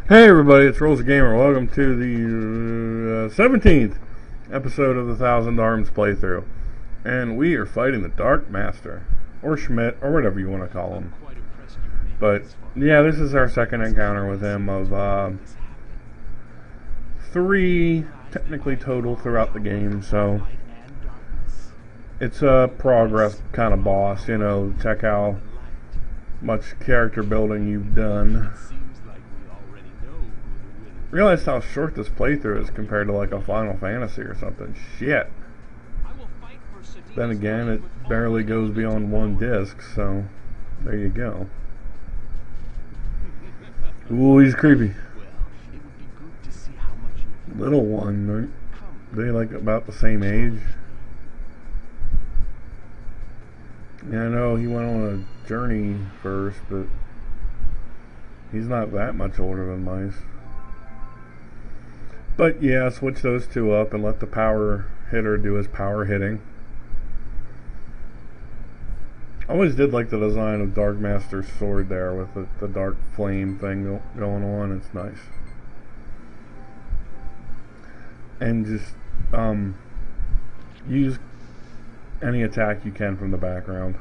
Hey everybody, it's RowlesTheGamer. Welcome to the 17th episode of the Thousand Arms playthrough. And we are fighting the Dark Master, or Schmidt, or whatever you want to call him. But, yeah, this is our second encounter with him of 3 technically total throughout the game, so it's a progress kind of boss, you know, check how much character building you've done. Realize how short this playthrough is compared to like a Final Fantasy or something. Shit. Then again, it barely goes beyond 1 disc, so there you go. Ooh, he's creepy. Little one, right? They like about the same age. Yeah, I know he went on a journey first, but he's not that much older than mice. But yeah, switch those 2 up and let the power hitter do his power hitting. I always did like the design of Dark Master's sword there with the dark flame thing going on. It's nice. And just use any attack you can from the background.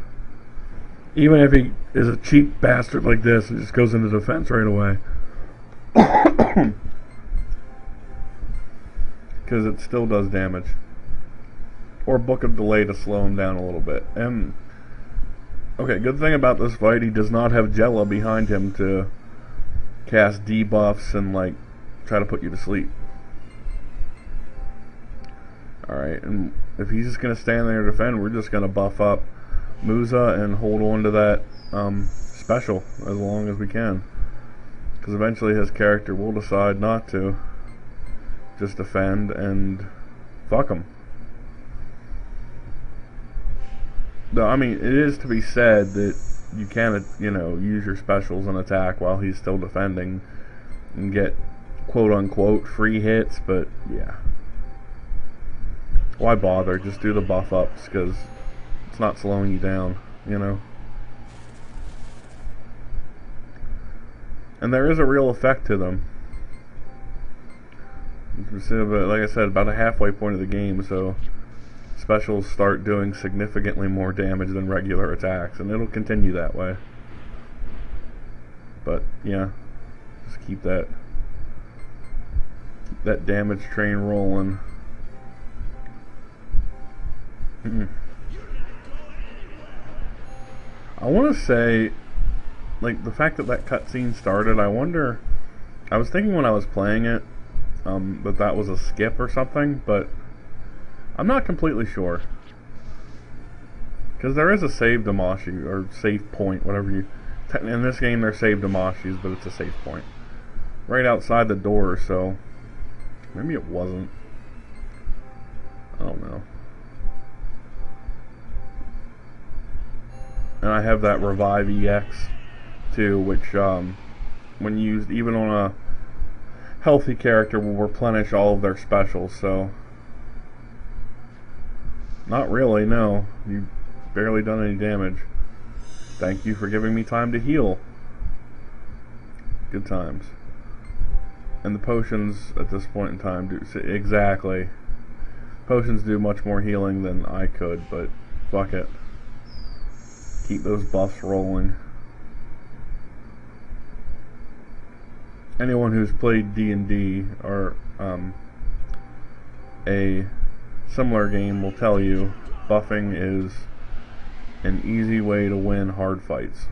Even if he is a cheap bastard like this, it just goes into defense right away. Because it still does damage. Or book of delay to slow him down a little bit. And okay, good thing about this fight, he does not have Jella behind him to cast debuffs and like try to put you to sleep. Alright, and if he's just going to stand there and defend, we're just going to buff up Musa and hold on to that special as long as we can. Because eventually his character will decide not to. Just defend and fuck him. Though, I mean, it is to be said that you can, you know, use your specials and attack while he's still defending and get quote-unquote free hits, but yeah. Why bother? Just do the buff ups, because it's not slowing you down, you know? And there is a real effect to them. Like I said, about a halfway point of the game, so specials start doing significantly more damage than regular attacks, and it'll continue that way. But yeah, just keep that damage train rolling. I want to say, like, the fact that cutscene started, I wonder, I was thinking when I was playing it that was a skip or something, but I'm not completely sure. Because there is a save Damashi, or save point, whatever you... In this game they're save Damashis, but it's a save point. Right outside the door, so... Maybe it wasn't. I don't know. And I have that Revive EX, too, which, when used even on a healthy character, will replenish all of their specials, so... Not really, no. You've barely done any damage. Thank you for giving me time to heal. Good times. And the potions, at this point in time, do... Exactly. Potions do much more healing than I could, but fuck it. Keep those buffs rolling. Anyone who's played D&D or a similar game will tell you buffing is an easy way to win hard fights.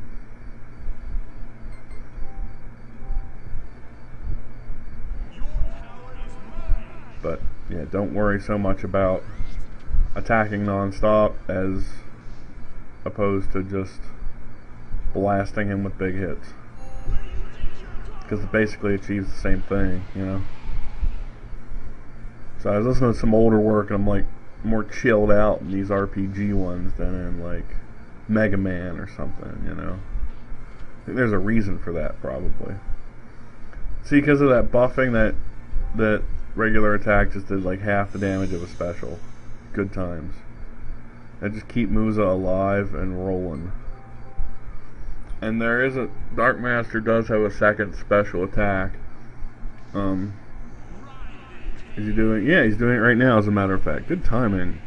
But yeah, don't worry so much about attacking non-stop as opposed to just blasting him with big hits. Because it basically achieves the same thing, you know. So I was listening to some older work and I'm like more chilled out in these RPG ones than in like Mega Man or something, you know. I think there's a reason for that, probably. See, because of that buffing, that regular attack just did like half the damage of a special. Good times. And just keep Musa alive and rolling. And there is a... Dark Master does have a second special attack Is he doing? Yeah, he's doing it right now. As a matter of fact, good timing.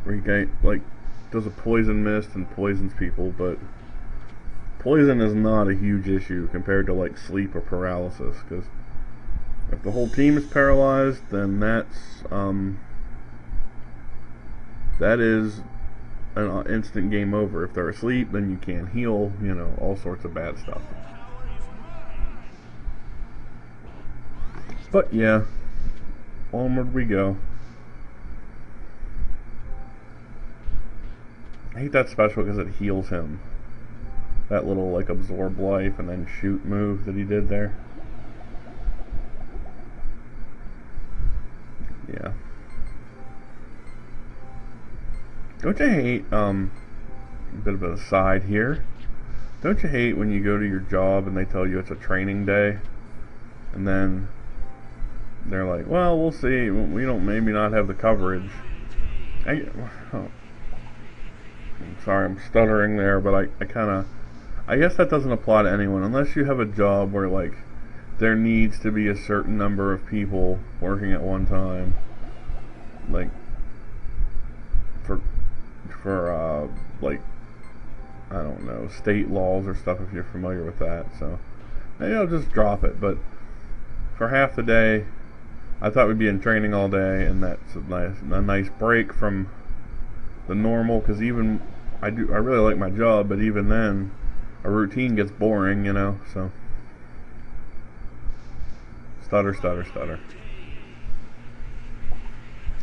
Where he like does a poison mist and poisons people, but poison is not a huge issue compared to like sleep or paralysis. Because if the whole team is paralyzed, then that is an instant game over. If they're asleep, then you can't heal. You know, all sorts of bad stuff. But yeah, onward we go. I hate that special because it heals him. That little like absorb life and then shoot move that he did there. Yeah. Don't you hate, a bit of a side here. Don't you hate when you go to your job and they tell you it's a training day? And then they're like, well, we'll see. We don't maybe not have the coverage. I'm sorry, I'm stuttering there, but I guess that doesn't apply to anyone unless you have a job where like there needs to be a certain number of people working at one time, like for like I don't know, state laws or stuff if you're familiar with that. So maybe I'll just drop it. But for half the day, I thought we'd be in training all day, and that's a nice break from the normal. Because even I really like my job, but even then, a routine gets boring, you know. So stutter, stutter, stutter.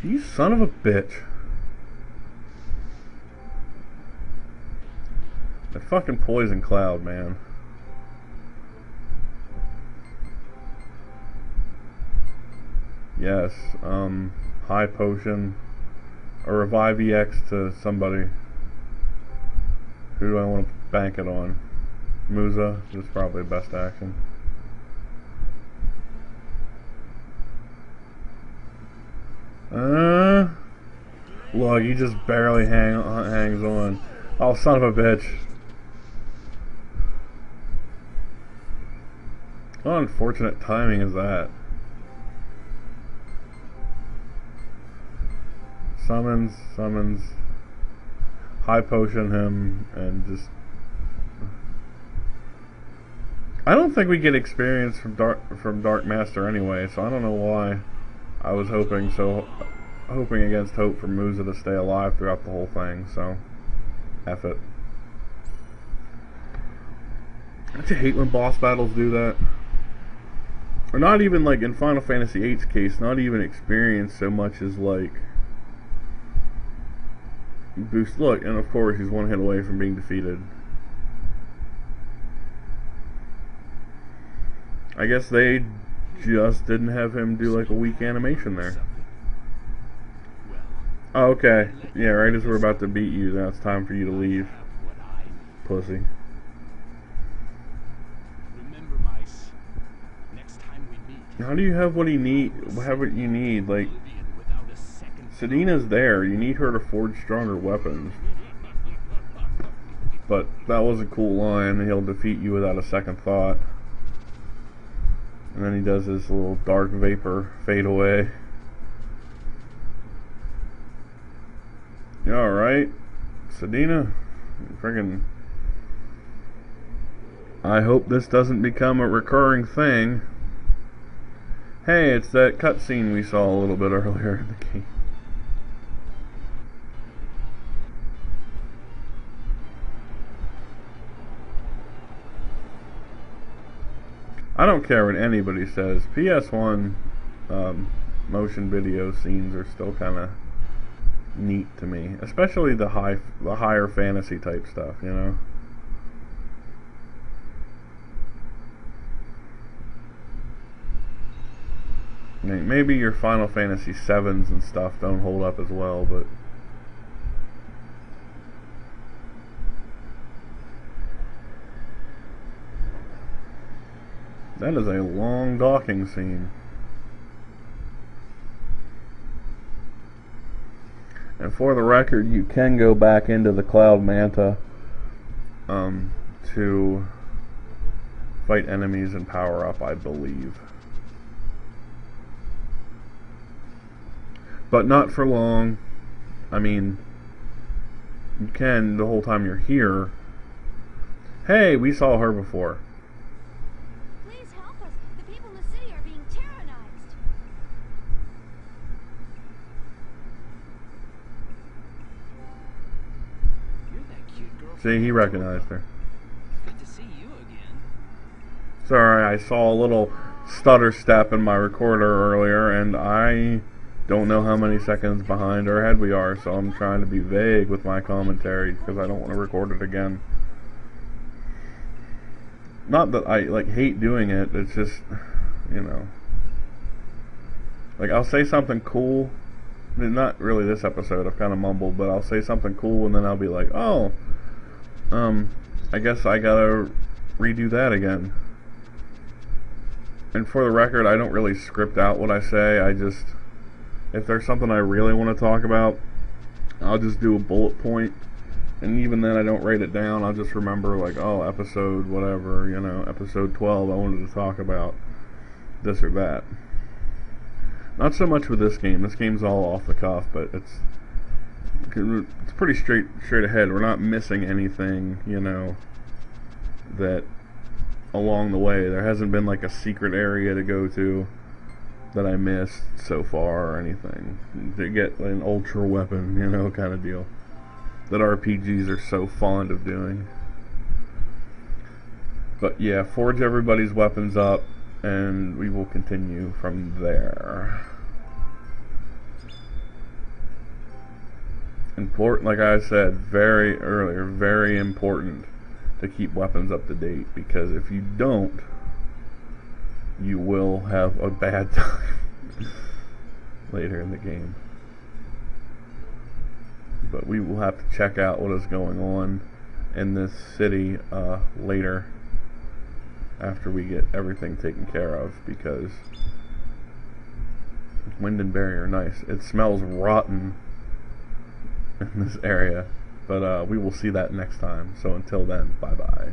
You son of a bitch! That fucking poison cloud, man. Yes, high potion, a revive EX to somebody. Who do I want to bank it on? Musa is probably the best action. Look, he just barely hangs on. Oh, son of a bitch. What unfortunate timing is that? Summons, high potion him, and just... I don't think we get experience from Dark Master anyway, so I don't know why I was hoping against hope for Musa to stay alive throughout the whole thing, so F it. Don't you hate when boss battles do that? Or not even like in Final Fantasy VIII's case, not even experience so much as like boost. Look, and of course he's one hit away from being defeated. I guess they just didn't have him do like a weak animation there. Oh, okay. Yeah, right as we're about to beat you, now it's time for you to leave. Pussy. How do you have what you need? Have what you need? Like, Sedina's there. You need her to forge stronger weapons. But that was a cool line. He'll defeat you without a second thought. And then he does his little dark vapor fade away. You alright? Sedina? Friggin'. I hope this doesn't become a recurring thing. Hey, it's that cutscene we saw a little bit earlier in the game. I don't care what anybody says. PS1 motion video scenes are still kind of neat to me, especially the higher fantasy type stuff, you know. Maybe your Final Fantasy 7s and stuff don't hold up as well, but that is a long docking scene. And for the record, you can go back into the Cloud Manta to fight enemies and power up, I believe. but not for long. I mean, you can the whole time you're here. Hey, we saw her before. Please help us. The people in the city are being tyrannized. You're that cute girl. See, he recognized her. Good to see you again. Sorry, I saw a little stutter step in my recorder earlier, and I don't know how many seconds behind or ahead we are, so I'm trying to be vague with my commentary because I don't want to record it again. Not that I like hate doing it, it's just, you know, like I'll say something cool, not really this episode, I've kind of mumbled, but I'll say something cool and then I'll be like, oh, I guess I gotta redo that again. And for the record, I don't really script out what I say. I just, if there's something I really want to talk about, I'll just do a bullet point. And even then, I don't write it down. I'll just remember, like, oh, episode whatever, you know, episode 12, I wanted to talk about this or that. Not so much with this game. This game's all off the cuff, but it's pretty straight ahead. We're not missing anything, you know, that along the way. There hasn't been like a secret area to go to that I missed so far or anything. To get an ultra weapon, you know, kind of deal that RPGs are so fond of doing. But yeah, forge everybody's weapons up and we will continue from there. Important, like I said very earlier, very important to keep weapons up to date, because if you don't, you will have a bad time later in the game. But we will have to check out what is going on in this city later, after we get everything taken care of, because wind and berry are nice. It smells rotten in this area, but we will see that next time. So until then, bye bye.